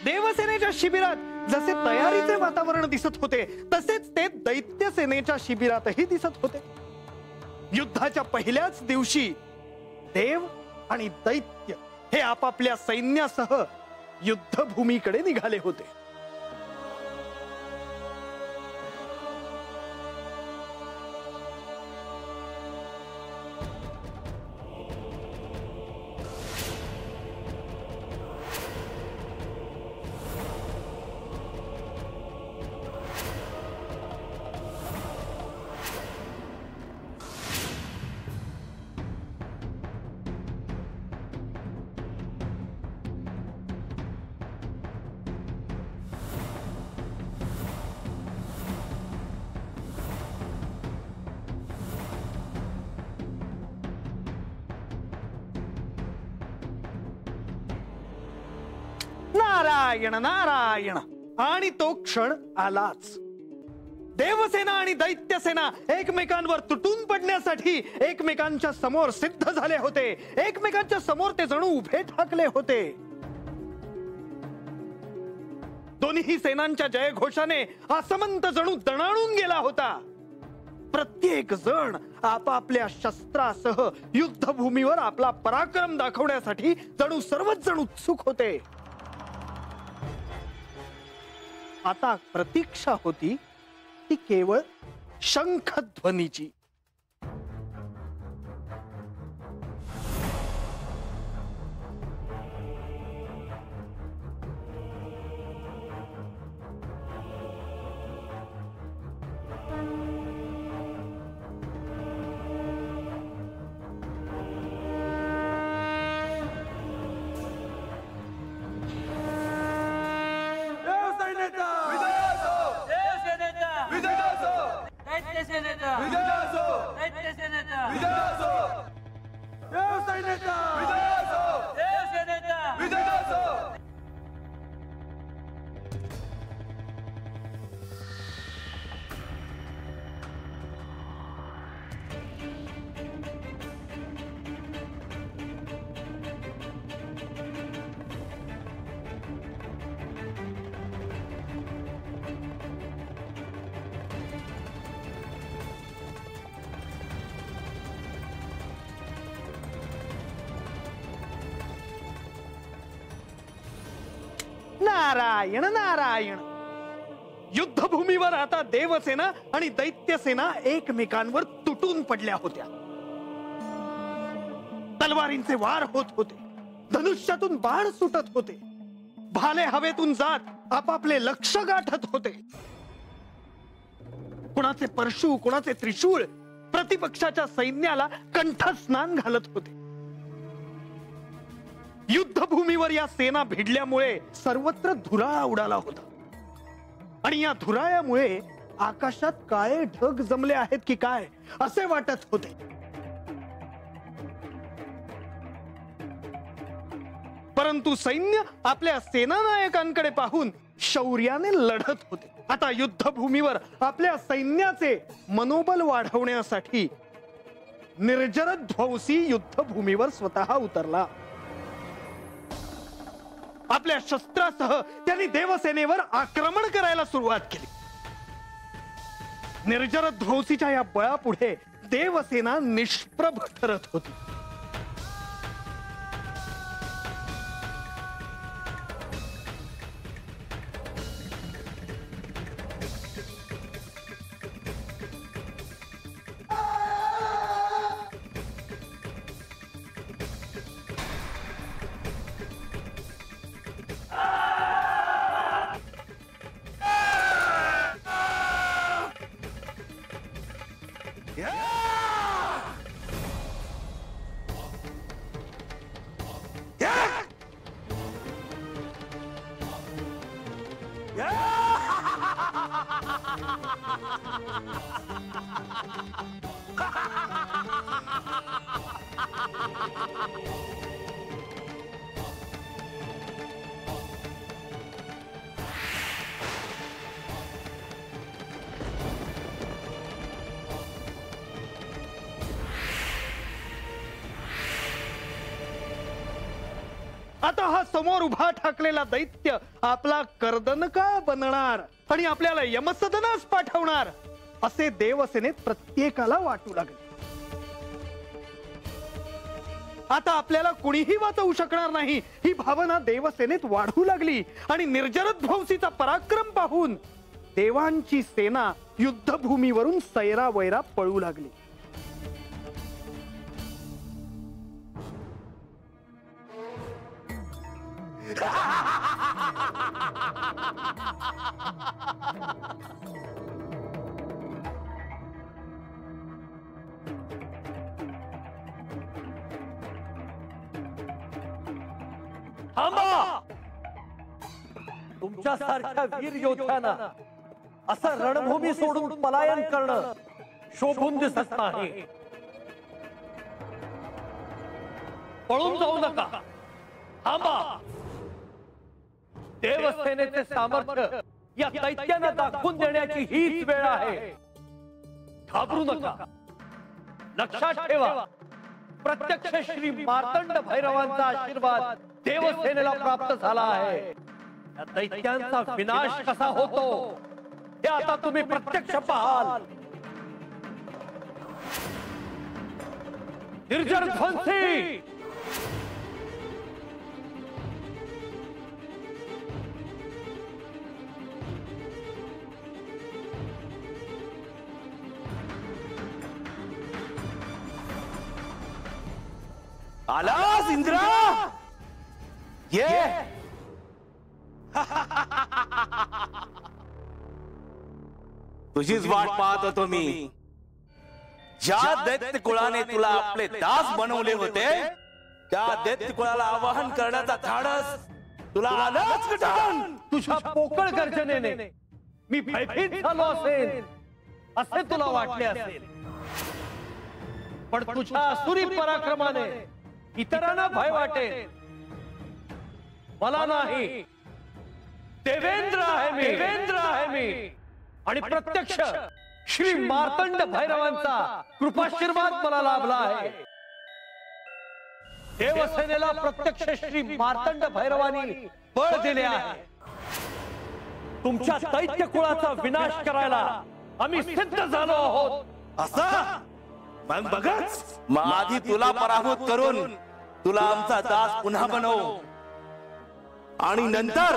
देवसेनेच्या शिबिरात जसे तयारीचे वातावरण दिसत होते तसेच ते दैत्य सेनेच्या शिबिरातही दिसत होते. युद्धाच्या पहिल्याच दिवशी देव आणि दैत्य हे आपापल्या सैन्यासह युद्धभूमीकडे निघाले होते. नारायण नारायण. आणि तो क्षण आलाच. देवसेना आणि दैत्यसेना एकमेकांवर तुटून पडण्यासाठी एकमेकांच्या समोर सिद्ध झाले होते. एकमेकांच्या समोर ते जणू उभे ठाकले होते. दोन्ही सेनांच्या जयघोषाने आसमंत जणू दणाणून गेला होता. प्रत्येक जण आपापल्या शस्त्रासह युद्धभूमीवर आपला पराक्रम दाखवण्यासाठी जणू सर्वच जण उत्सुक होते. आता प्रतीक्षा होती ती केवळ शंखध्वनीची. नारायण नारायण. युद्धभूमीवर आता देवसेना आणि दैत्यसेना एकमेकांवर तुटून पडल्या होत्या. तलवारींचे वार होत होते. धनुष्यातून बाण सुटत होते. भाले हवेतून जात आपापले लक्ष गाठत होते. कुणाचे परशु, कुणाचे त्रिशूळ प्रतिपक्षाच्या सैन्याला कंठस्नान घालत होते. युद्धभूमीवर या सेना भिडल्यामुळे सर्वत्र धुराळा उडाला होता. आणि या धुराळ्यामुळे आकाशात काळे ढग जमले आहेत की काय असे वाटत होते. परंतु सैन्य आपल्या सेनानायकांकडे पाहून शौर्याने लढत होते. आता युद्धभूमीवर आपल्या सैन्याचे मनोबल वाढवण्यासाठी निर्जरध्वंसी युद्धभूमीवर स्वतः उतरला. आपल्या शस्त्रासह त्यांनी देवसेनेवर आक्रमण करायला सुरुवात केली. निर्जरध्वंसीच्या या बळापुढे देवसेना निष्प्रभ ठरत होती. आता स्वतः समोर उभा ठाकलेला दैत्य आपला कर्दनका बनणार आणि आपल्याला यमसदनास पाठवणार असे देवसेनेत प्रत्येकाला वाटू लागले. आता आपल्याला कुणीही वाचवू शकणार नाही ही भावना देवसेनेत वाढू लागली आणि निर्जरध्वंसीचा पराक्रम पाहून देवांची सेना युद्धभूमीवरून सैरावैरा पळू लागली. थांबा! तुमच्यासारख्या वीर योद्ध्यांना असं रणभूमी सोडून पलायन करणं शोभून दिसत नाही. पळून जाऊ नका, थांबा. देवसेनेचे सामर्थ्य या दैत्यांना दाखवून देण्याची हीच वेळ आहे. घाबरू नका. लक्षात ठेवा, प्रत्यक्ष श्री मार्तंड भैरवांचा आशीर्वाद देवसेनेला प्राप्त झाला आहे. या दैत्यांचा विनाश कसा होतो हे आता तुम्ही प्रत्यक्ष पाहाल. निर्जरध्वंसी आलास इंद्रा, ये. तुझीच वाट पाहत होतो मी. ज्या दैत्य कुळाने तुला आपले दास बनवले होते त्या दैत्य कुळाला आवाहन करण्याचा धाडस तुला आलाच गजानन. तुझ्या पोकळ गर्जनेने मी भयभीत झालो असेल असे तुला वाटले असेल, पण तुझ्या असुरी पराक्रमाने इतरांना भय वाटेल. मला नाही. देवेंद्र आहे मी, देवेंद्र आहे मी. आणि प्रत्यक्ष श्री मार्तंड भैरवांचा कृपाशीर्वाद मला लाभला आहे. देवसेनेला प्रत्यक्ष श्री मार्तंड भैरवानी बळ दिले आहे. तुमच्या दैत्य कुळाचा विनाश करायला आम्ही सिद्ध झालो आहोत. असं मग बघच, मग आधी तुला पराभूत करून तुला आमचा दास पुन्हा बनव आणि नंतर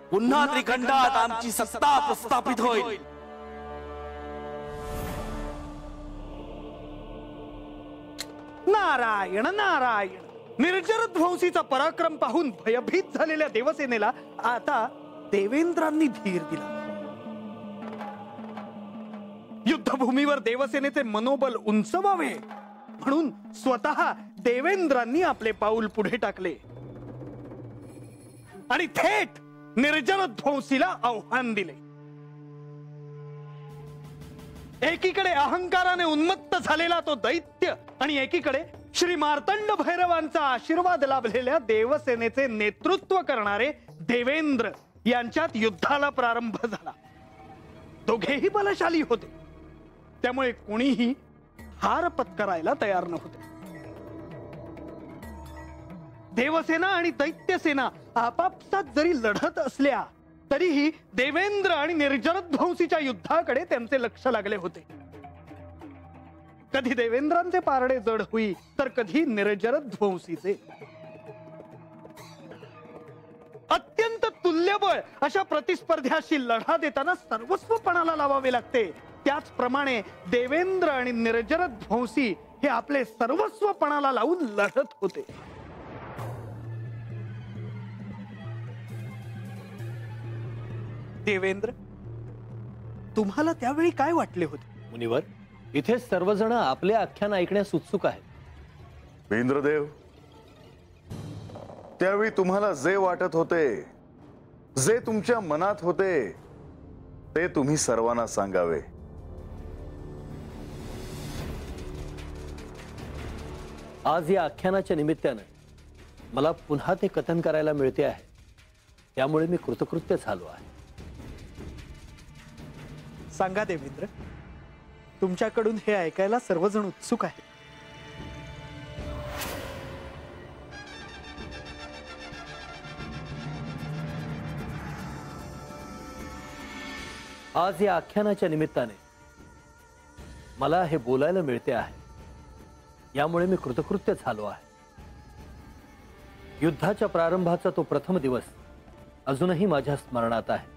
पुन्हा त्रिखंडात आमची सत्ता प्रस्थापित होईल. नारायण नारायण. निर्जरध्वंसीचा पराक्रम पाहून भयभीत झालेल्या देवसेनेला आता देवेंद्रांनी धीर दिला. युद्धभूमीवर देवसेनेचे मनोबल उंचवावे म्हणून स्वतः देवेंद्रांनी आपले पाऊल पुढे टाकले आणि थेट निर्जरध्वंसीला आव्हान दिले. एकीकडे अहंकाराने उन्मत्त झालेला तो दैत्य आणि एकीकडे श्री मार्तंड भैरवांचा आशीर्वाद लाभलेल्या देवसेनेचे नेतृत्व करणारे देवेंद्र यांच्यात युद्धाला प्रारंभ झाला. दोघेही बलशाली होते, त्यामुळे कोणीही हार पत्करायला तयार नव्हते. देवसेना आणि दैत्यसेना आपापसात जरी लढत असल्या तरीही देवेंद्र आणि निर्जरध्वंसीच्या युद्धाकडे त्यांचे लक्ष लागले होते. कधी देवेंद्रांचे पारडे जड होई तर कधी निर्जरध्वंसीचे. अत्यंत तुल्यबळ अशा प्रतिस्पर्ध्याशी लढा देताना सर्वस्व पणाला लावावे लागते. त्याचप्रमाणे देवेंद्र आणि निर्जरध्वंसी हे आपले सर्वस्व पणाला लावून लढत होते. देवेंद्र, तुम्हाला त्यावेळी काय वाटले होते? मुनिवर, इथे सर्वजण आपले आख्यान ऐकण्यास उत्सुक आहेत. इंद्रदेव, त्यावेळी तुम्हाला जे वाटत होते, जे तुमच्या मनात होते, ते तुम्ही सर्वांना सांगावे. आज या आख्यानाच्या निमित्ताने मला पुन्हा ते कथन करायला मिळते आहे, त्यामुळे मी कृतकृत्य झालो आहे. सांगा देवेंद्र, तुमच्याकडून हे ऐकायला सर्वजण उत्सुक आहेत. आज या आख्यानाच्या निमित्ताने मला हे बोलायला मिळते आहे, यामुळे मी कृतकृत्य झालो आहे. युद्धाच्या प्रारंभाचा तो प्रथम दिवस अजूनही माझ्या स्मरणात आहे.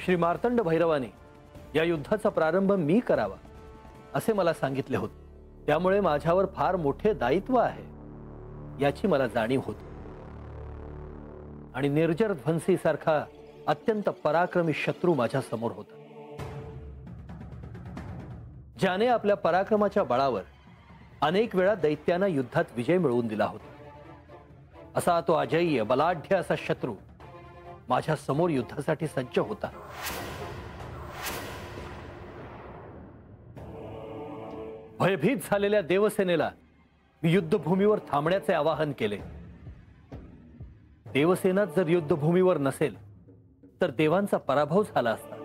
श्री मार्तंड भैरवाने या युद्धाचा प्रारंभ मी करावा असे मला सांगितले होते. त्यामुळे माझ्यावर फार मोठे दायित्व आहे याची मला जाणीव होती. आणि निर्जर ध्वंसी सारखा अत्यंत पराक्रमी शत्रू माझ्या समोर होता, ज्याने आपल्या पराक्रमाच्या बळावर अनेक वेळा दैत्यांना युद्धात विजय मिळवून दिला होता. असा तो अजय्य बलाढ्य असा शत्रू माझ्या समोर युद्धासाठी सज्ज होता. भयभीत झालेल्या देवसेनेला मी युद्धभूमीवर थांबण्याचे आवाहन केले. देवसेना जर युद्धभूमीवर नसेल तर देवांचा पराभव झाला असता,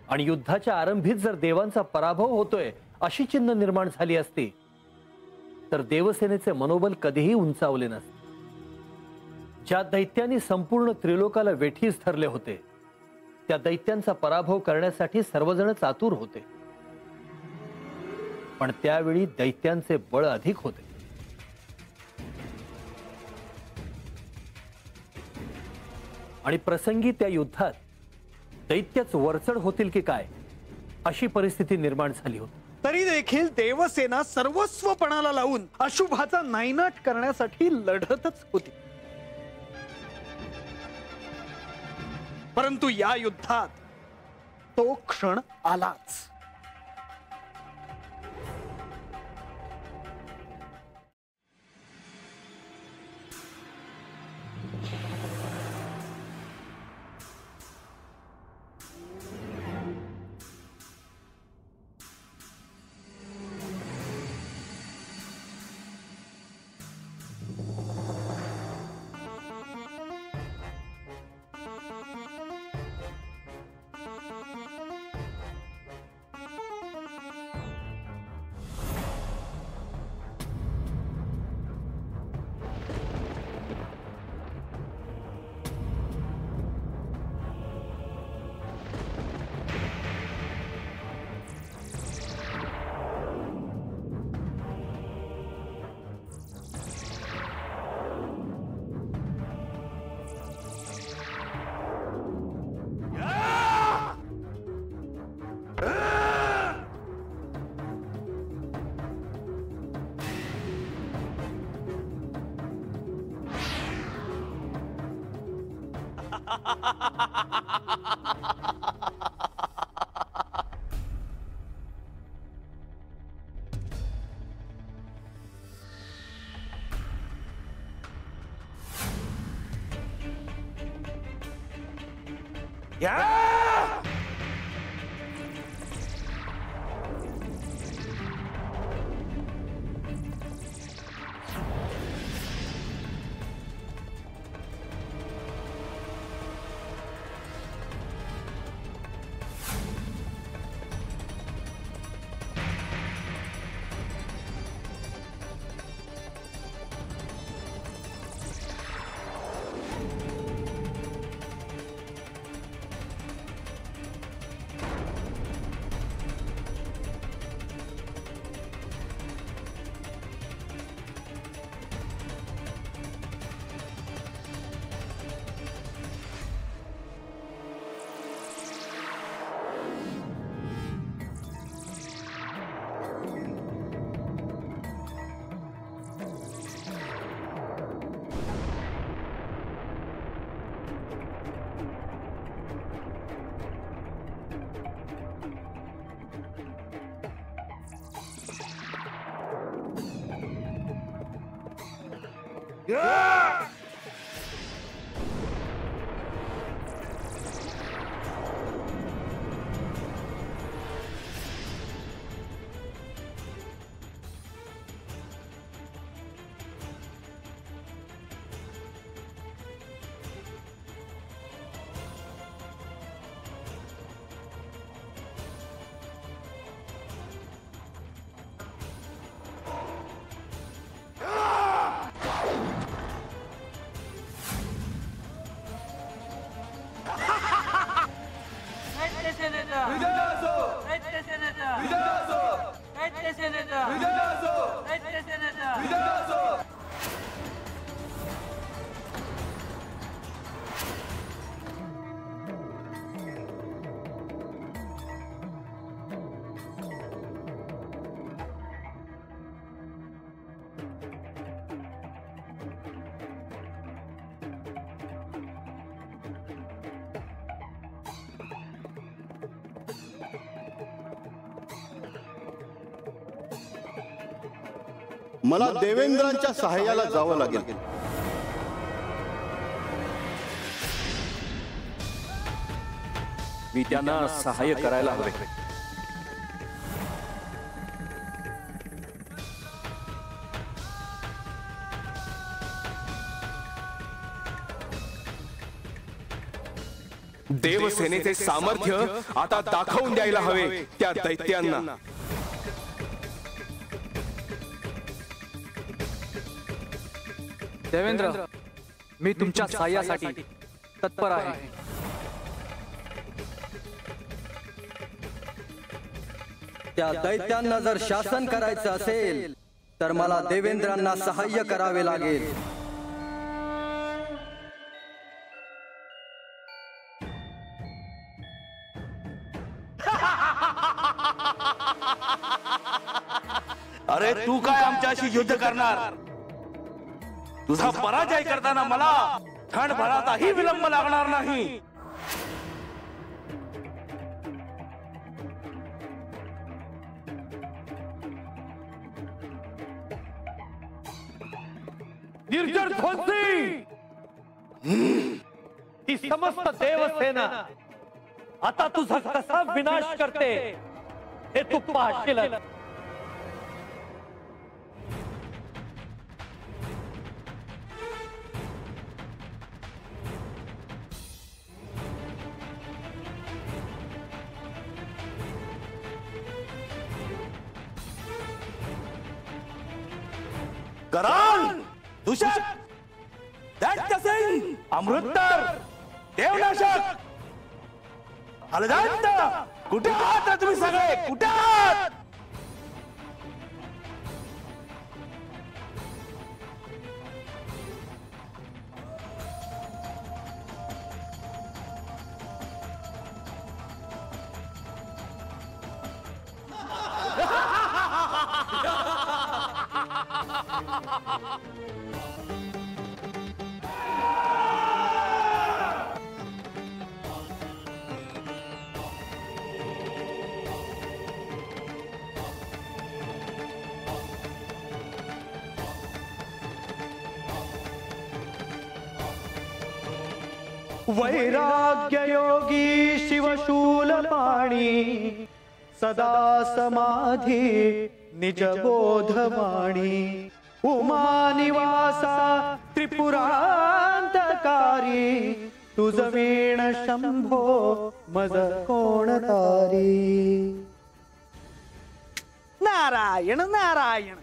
आणि युद्धाच्या आरंभीत जर देवांचा पराभव होतोय अशी चिन्ह निर्माण झाली असती तर देवसेनेचे मनोबल कधीही उंचावले नसते. ज्या दैत्यांनी संपूर्ण त्रिलोकाला वेठीस धरले होते त्या दैत्यांचा पराभव करण्यासाठी सर्वजण चातुर होते, पण त्यावेळी दैत्यांचे बळ अधिक होते. आणि प्रसंगी त्या युद्धात दैत्यच वरचढ होतील की काय अशी परिस्थिती निर्माण झाली होती. तरी देखील देवसेना सर्वस्व पणाला लावून अशुभाचा नायनाट करण्यासाठी लढतच होती. परंतु या युद्धात तो क्षण आलाच. मला देवेंद्रांच्या सहाय्याला जावं लागेल. मी त्यांना सहाय्य करायला हवे. देवसेनेचे सामर्थ्य आता दाखवून द्यायला हवे त्या दैत्यांना. देवेंद्र, मी तुमच्या सहाय्यासाठी तत्पर आहे. त्या दैत्यांना जर शासन करायचं असेल तर मला देवेंद्रांना सहाय्य करावे लागेल. अरे तू काय आमच्याशी युद्ध करणार? तुझा पराजय करताना मला क्षणभराचाही विलंब लागणार नाही. निर्जर ध्वंसी, ही समस्त देवसेना आता तुझा कसा विनाश करते हे तू पाहशील. कराल, दूषक, दैत्यसिंह, अमृतर, देवनाशक, अलजांत, कुठे आहात रे तुम्ही सगळे? कुठे आहात? वैराग्य योगी शिवशूल पाणी सदा समाधी निज बोधवाणी उमा निवासा त्रिपुरांतकारी तुझ वीण शंभो मज कोण तारी. नारायण नारायण.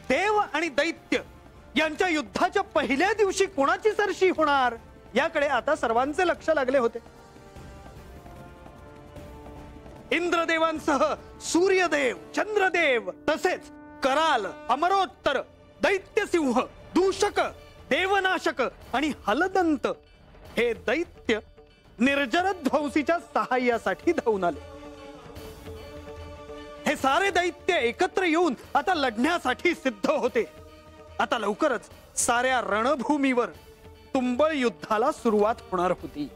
देव आणि दैत्य यांच्या युद्धाच्या पहिल्या दिवशी कोणाची सरशी होणार याकडे आता सर्वांचे लक्ष लागले होते. इंद्रदेवांसह सूर्यदेव, चंद्रदेव तसेच कराल, अमरोत्तर, दैत्यसिंह, दूषक, देवनाशक आणि हलदंत हे दैत्य निर्जर ध्वंसीच्या सहाय्यासाठी धावून आले. हे सारे दैत्य एकत्र येऊन आता लढण्यासाठी सिद्ध होते. आता लवकरच साऱ्या रणभूमीवर तुंबळ युद्धाला सुरुवात होणार होती.